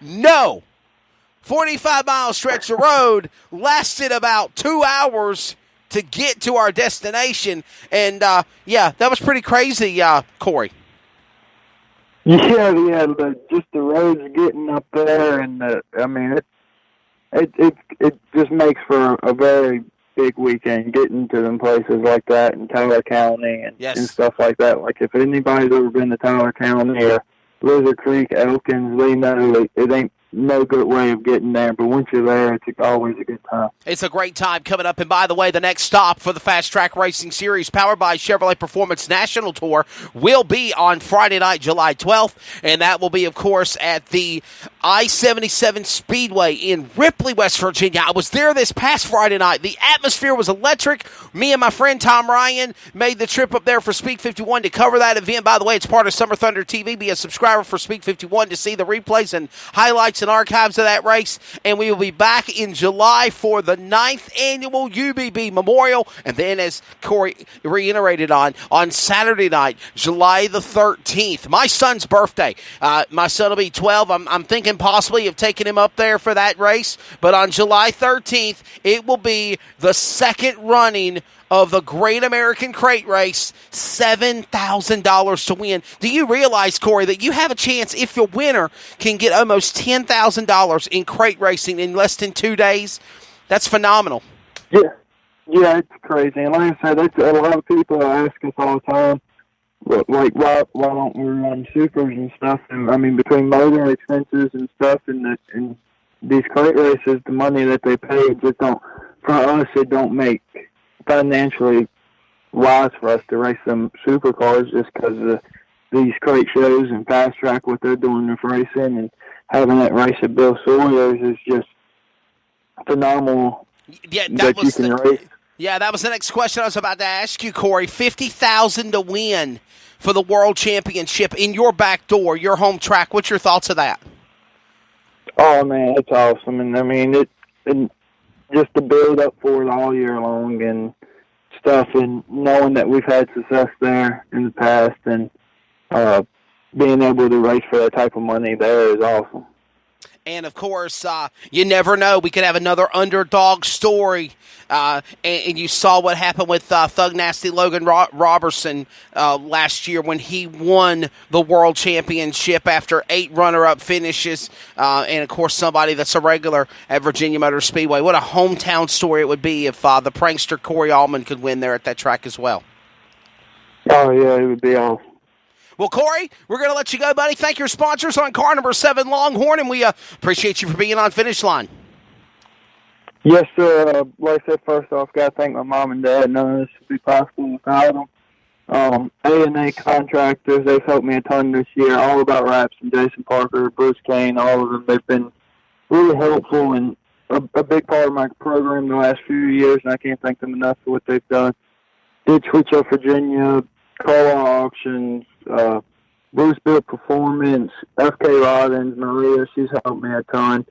No. 45-mile stretch of road lasted about 2 hours to get to our destination. And, that was pretty crazy, Corey. Yeah, just the roads getting up there, and it just makes for a very big weekend getting to them places like that in Tyler County and stuff like that. Like if anybody's ever been to Tyler County or Lizard Creek, Elkins, they know it ain't no good way of getting there, but once you're there, it's always a good time. It's a great time coming up, and by the way, the next stop for the Fast Track Racing Series, powered by Chevrolet Performance National Tour, will be on Friday night, July 12th, and that will be, of course, at the I-77 Speedway in Ripley, West Virginia. I was there this past Friday night. The atmosphere was electric. Me and my friend Tom Ryan made the trip up there for Speed 51 to cover that event. By the way, it's part of Summer Thunder TV. Be a subscriber for Speed 51 to see the replays and highlights and archives of that race, and we will be back in July for the 9th annual UBB Memorial, and then as Corey reiterated on Saturday night, July the 13th, my son's birthday. My son will be 12. I'm thinking possibly of taking him up there for that race, but on July 13th, it will be the second running of the Great American Crate Race, $7,000 to win. Do you realize, Corey, that you have a chance, if your winner can get almost $10,000 in crate racing in less than 2 days? That's phenomenal. Yeah, it's crazy. And like I said, a lot of people ask us all the time, like, why don't we run supers and stuff? And I mean, between motor expenses and stuff and these crate races, the money that they pay just don't, for us, it don't make financially wise for us to race some supercars just because of these crate shows and fast track, what they're doing with racing, and having that race at Bill Sawyer's is just phenomenal. Yeah, that was the next question I was about to ask you, Corey. $50,000 to win for the World Championship in your back door, your home track. What's your thoughts of that? Oh man, it's awesome, and I mean and just to build up for it all year long and stuff, and knowing that we've had success there in the past, and being able to race for that type of money there is awesome. And, of course, you never know. We could have another underdog story. And you saw what happened with Thug Nasty Logan Robertson last year when he won the World Championship after 8 runner-up finishes. And, of course, somebody that's a regular at Virginia Motor Speedway. What a hometown story it would be if the prankster Corey Almond could win there at that track as well. Oh, yeah, it would be awesome. Well, Corey, we're going to let you go, buddy. Thank your sponsors on car number 7 Longhorn, and we appreciate you for being on Finish Line. Yes, sir. Like I said, first off, got to thank my mom and dad. None of this would be possible without them. A&A Contractors, they've helped me a ton this year. All About Wraps and Jason Parker, Bruce Kane, all of them. They've been really helpful and a big part of my program the last few years, and I can't thank them enough for what they've done. Ditch Witch of Virginia, Car Auctions, Bruce Bill Performance, FK Robbins, Maria, she's helped me a ton.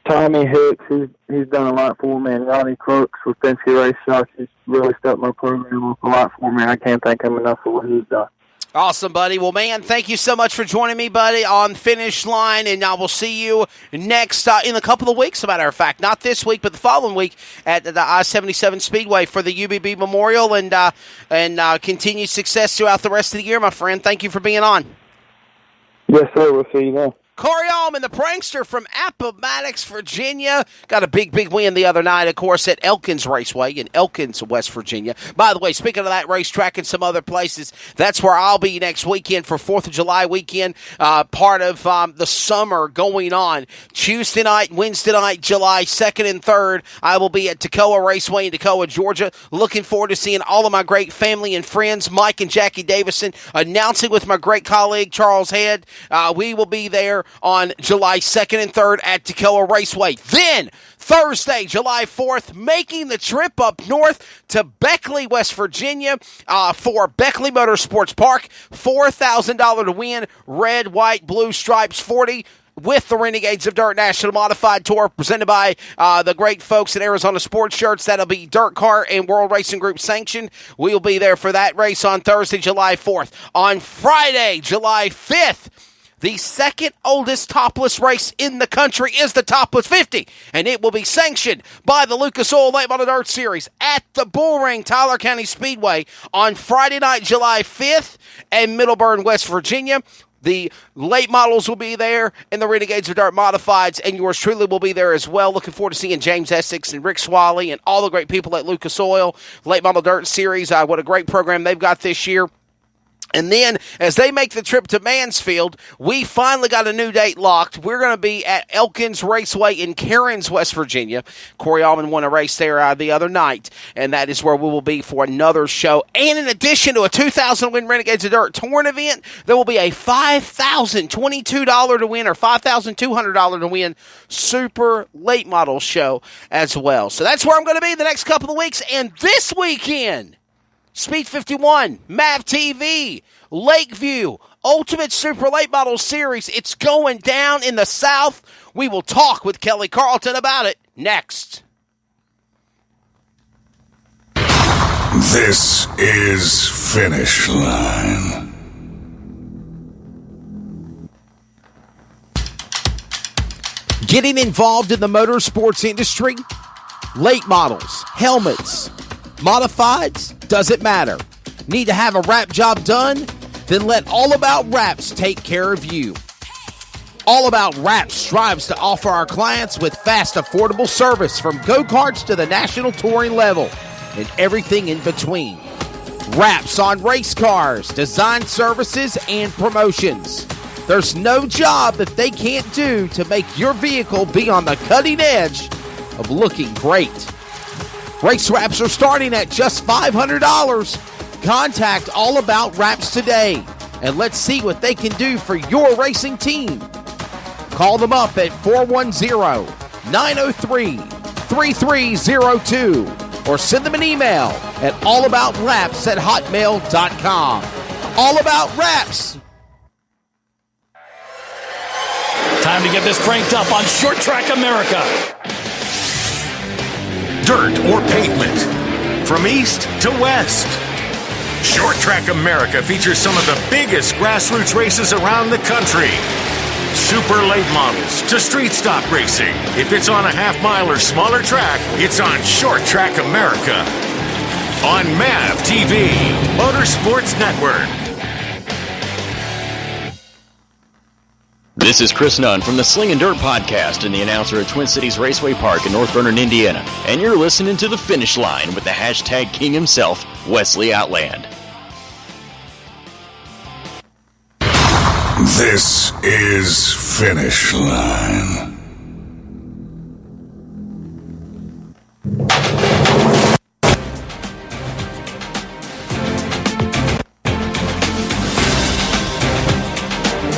Tommy Hicks, he's done a lot for me, and Ronnie Crooks with Penske Race Shop, he's really stepped my program up a lot for me. I can't thank him enough for what he's done. Awesome, buddy. Well, man, thank you so much for joining me, buddy, on Finish Line, and I will see you next in a couple of weeks, as a matter of fact. Not this week, but the following week at the I-77 Speedway for the UBB Memorial, and continued success throughout the rest of the year, my friend. Thank you for being on. Yes, sir. We'll see you then. Corey Almond, the prankster from Appomattox, Virginia, got a big win the other night, of course, at Elkins Raceway in Elkins, West Virginia. By the way, speaking of that racetrack and some other places, that's where I'll be next weekend for 4th of July weekend, part of the summer going on. Tuesday night, Wednesday night, July 2nd and 3rd, I will be at Toccoa Raceway in Toccoa, Georgia. Looking forward to seeing all of my great family and friends, Mike and Jackie Davison, announcing with my great colleague, Charles Head. We will be there on July 2nd and 3rd at Toccoa Raceway. Then, Thursday, July 4th, making the trip up north to Beckley, West Virginia for Beckley Motorsports Park. $4,000 to win, red, white, blue stripes 40 with the Renegades of Dirt National Modified Tour presented by the great folks at Arizona Sports Shirts. That'll be Dirt Car and World Racing Group sanctioned. We'll be there for that race on Thursday, July 4th. On Friday, July 5th, The second oldest topless race in the country is the Topless 50, and it will be sanctioned by the Lucas Oil Late Model Dirt Series at the Bull Ring, Tyler County Speedway on Friday night, July 5th, in Middleburn, West Virginia. The late models will be there, and the Renegades of Dirt Modifieds, and yours truly will be there as well. Looking forward to seeing James Essex and Rick Swally and all the great people at Lucas Oil Late Model Dirt Series. What a great program they've got this year. And then, as they make the trip to Mansfield, we finally got a new date locked. We're going to be at Elkins Raceway in Cairns, West Virginia. Corey Almond won a race there the other night, and that is where we will be for another show. And in addition to a $2,000-win Renegades of Dirt Touring event, there will be a $5,022 to win or $5,200 to win Super Late Model show as well. So that's where I'm going to be the next couple of weeks. And this weekend, Speed 51, MAV TV, Lakeview, Ultimate Super Late Model Series. It's going down in the South. We will talk with Kelley Carlton about it next. This is Finish Line. Getting involved in the motorsports industry, late models, helmets, modifieds, doesn't matter. Need to have a wrap job done? Then let All About Wraps take care of you. All About Wraps strives to offer our clients with fast, affordable service from go-karts to the national touring level and everything in between. Wraps on race cars, design services, and promotions. There's no job that they can't do to make your vehicle be on the cutting edge of looking great. Race wraps are starting at just $500. Contact All About Wraps today, and let's see what they can do for your racing team. Call them up at 410-903-3302 or send them an email at allaboutwraps@hotmail.com. All About Wraps. Time to get this cranked up on Short Track America. Dirt or pavement, from east to west. Short Track America features some of the biggest grassroots races around the country. Super late models to street stock racing. If it's on a half-mile or smaller track, it's on Short Track America. On MAV TV, Motorsports Network. This is Chris Nunn from the Sling and Dirt Podcast and the announcer at Twin Cities Raceway Park in North Vernon, Indiana. And you're listening to The Finish Line with the hashtag king himself, Wesley Outland. This is Finish Line.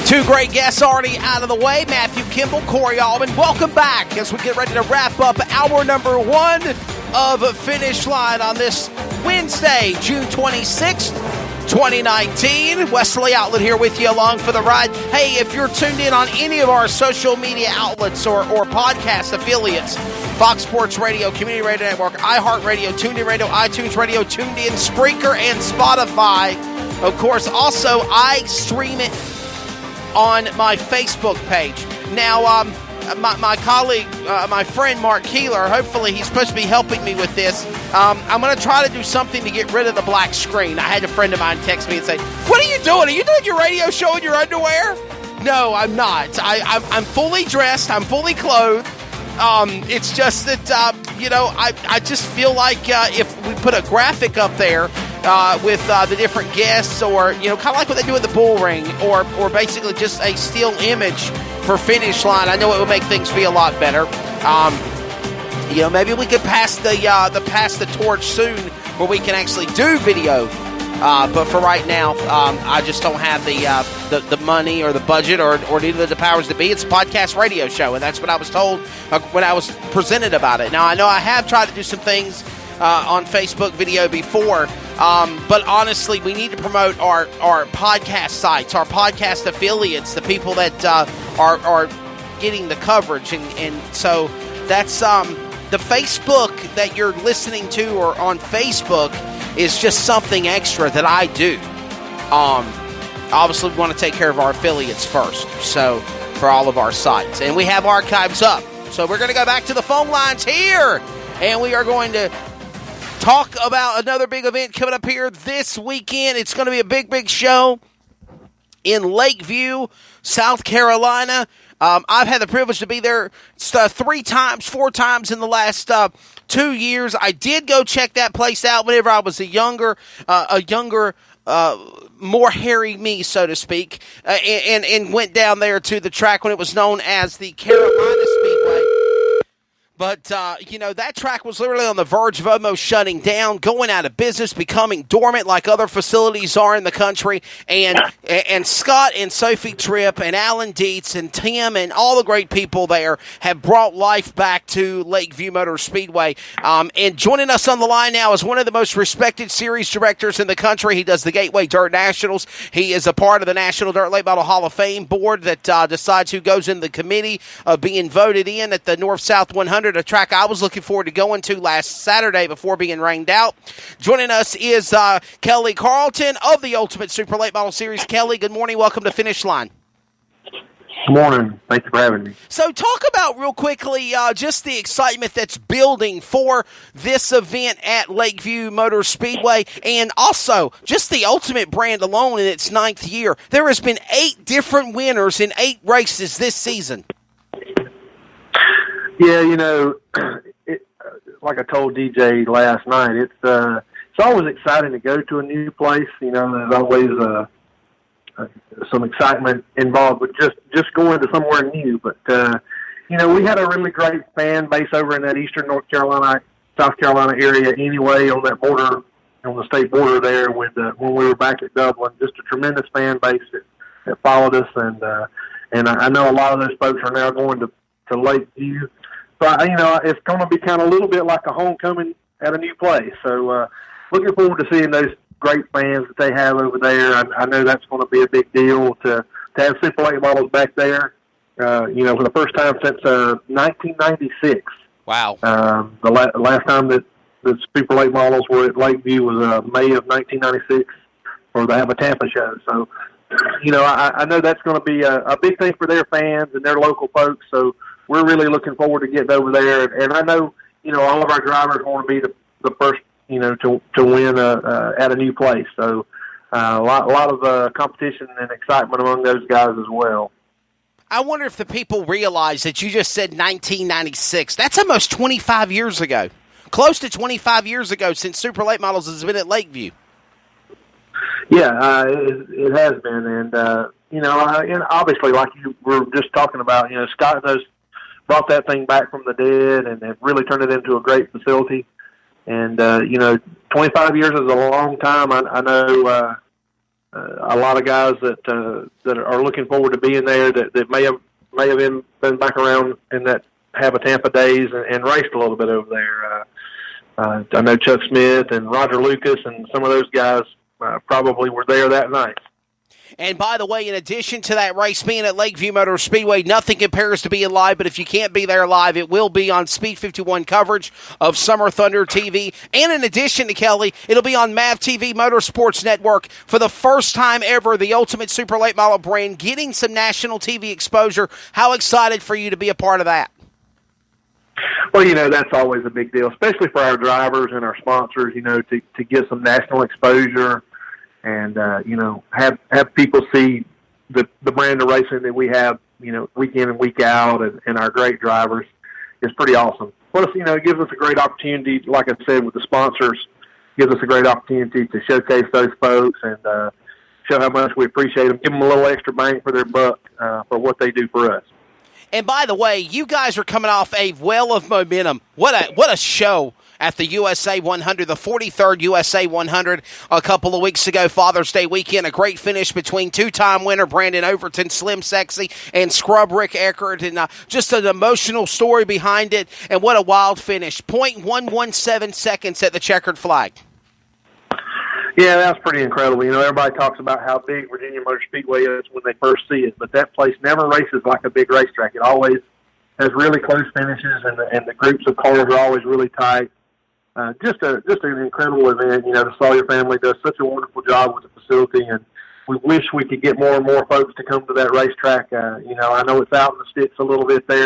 Two great guests already out of the way. Matthew Kimball, Corey Almond. Welcome back as we get ready to wrap up hour number one of Finish Line on this Wednesday, June 26th, 2019. Wesley Outland here with you along for the ride. Hey, if you're tuned in on any of our social media outlets or podcast affiliates, Fox Sports Radio, Community Radio Network, iHeartRadio, TuneIn Radio, iTunes Radio, Tuned In, Spreaker, and Spotify. Of course, also, I stream it on my Facebook page. Now, my colleague, my friend Mark Keeler, hopefully he's supposed to be helping me with this. I'm going to try to do something to get rid of the black screen. I had a friend of mine text me and say, "What are you doing? Are you doing your radio show in your underwear?" No, I'm not. I'm fully dressed. I'm fully clothed. It's just that, I just feel like if we put a graphic up there with the different guests or, kind of like what they do at the Bull Ring or basically just a still image for Finish Line, I know it would make things feel a lot better. Maybe we could pass the torch soon where we can actually do video. But for right now, I just don't have the money or the budget or neither of the powers to be. It's a podcast radio show, and that's what I was told when I was presented about it. Now, I know I have tried to do some things on Facebook video before, but honestly, we need to promote our podcast sites, our podcast affiliates, the people that are getting the coverage, and so that's the Facebook that you're listening to or on Facebook is just something extra that I do. obviously we want to take care of our affiliates first, so for all of our sites. And we have archives up. So we're going to go back to the phone lines here, and we are going to talk about another big event coming up here this weekend. It's going to be a big, big show in Lakeview, South Carolina. I've had the privilege to be there 4 times in the last 2 years. I did go check that place out whenever I was a younger, more hairy me, so to speak, and went down there to the track when it was known as the Carolina Speedway. But, that track was literally on the verge of almost shutting down, going out of business, becoming dormant like other facilities are in the country. And Scott and Sophie Tripp and Alan Dietz and Tim and all the great people there have brought life back to Lakeview Motor Speedway. And joining us on the line now is one of the most respected series directors in the country. He does the Gateway Dirt Nationals. He is a part of the National Dirt Late Model Hall of Fame board that decides who goes in the committee of being voted in at the North-South 100. A track I was looking forward to going to last Saturday before being rained out. Joining us is Kelley Carlton of the Ultimate Super Late Model Series. Kelley, good morning. Welcome to Finish Line. Good morning. Thank you for having me. So talk about real quickly just the excitement that's building for this event at Lakeview Motor Speedway, and also just the Ultimate brand alone in its 9th year. There has been 8 different winners in 8 races this season. Yeah, like I told DJ last night, it's always exciting to go to a new place. There's always some excitement involved with just going to somewhere new. But we had a really great fan base over in that eastern North Carolina, South Carolina area anyway, on that border, on the state border there with when we were back at Dublin. Just a tremendous fan base that followed us, and I know a lot of those folks are now going to Lakeview. So, it's going to be kind of a little bit like a homecoming at a new place. So, looking forward to seeing those great fans that they have over there. I know that's going to be a big deal to have Super Late Models back there, for the first time since 1996. Wow. The last time that the Super Late Models were at Lakeview was May of 1996 for the Have a Tampa show. So, I know that's going to be a big thing for their fans and their local folks. So, we're really looking forward to getting over there. And I know, all of our drivers want to be the first, to win at a new place. So a lot of competition and excitement among those guys as well. I wonder if the people realize that you just said 1996. That's almost 25 years ago. Close to 25 years ago since Super Late Models has been at Lakeview. Yeah, it has been. And, and obviously, like you were just talking about, Scott and those brought that thing back from the dead and have really turned it into a great facility. And, 25 years is a long time. I know a lot of guys that are looking forward to being there that may have been back around in that Have a Tampa days and raced a little bit over there. I know Chuck Smith and Roger Lucas and some of those guys probably were there that night. And by the way, in addition to that race being at Lakeview Motor Speedway, nothing compares to being live, but if you can't be there live, it will be on Speed 51 coverage of Summer Thunder TV. And in addition to Kelley, it'll be on MAV TV Motorsports Network for the first time ever, the Ultimate Super Late Model brand getting some national TV exposure. How excited for you to be a part of that? Well, that's always a big deal, especially for our drivers and our sponsors, to get some national exposure. And, have people see the brand of racing that we have, week in and week out and our great drivers is pretty awesome. Plus, it gives us a great opportunity, like I said, with the sponsors, gives us a great opportunity to showcase those folks and show how much we appreciate them, give them a little extra bang for their buck for what they do for us. And by the way, you guys are coming off a well of momentum. What a show at the USA 100, the 43rd USA 100 a couple of weeks ago, Father's Day weekend. A great finish between two-time winner Brandon Overton, Slim Sexy, and Scrub Rick Eckert, and just an emotional story behind it. And what a wild finish. 0.117 seconds at the checkered flag. Yeah, that's pretty incredible. Everybody talks about how big Virginia Motor Speedway is when they first see it, but that place never races like a big racetrack. It always has really close finishes, and the groups of cars are always really tight. Just an incredible event. The Sawyer family does such a wonderful job with the facility, and we wish we could get more and more folks to come to that racetrack. I know it's out in the sticks a little bit there,